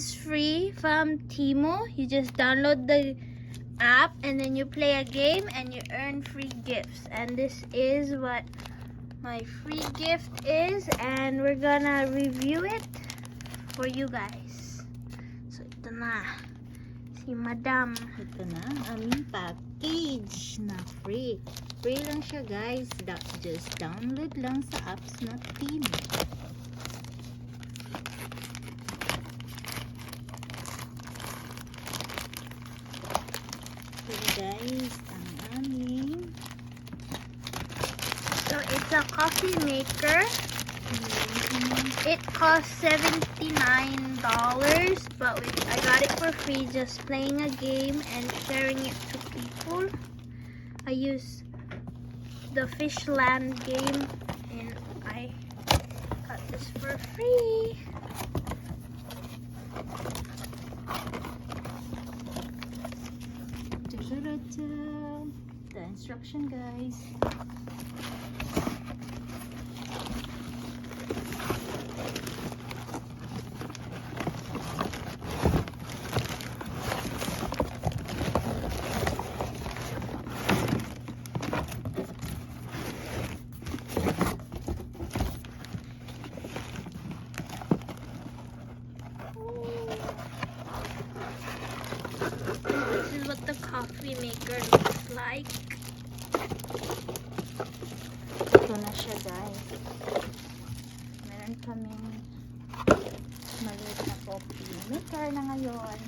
It's free from Temu. You just download the app and then you play a game and you earn free gifts. And this is what my free gift is, and we're gonna review it for you guys. So ito na si Madam. Ito na ang aming package na free. Free lang siya, guys. Just download lang sa apps na Temu. So guys, ang aming So it's a coffee maker. It costs $79, but I got it for free just playing a game and sharing it to people. I use the Fishland game and I got this for free. The instruction, guys. This is what the coffee maker looks like. Ito na siya, guys. Meron kaming maliit na coffee maker na ngayon.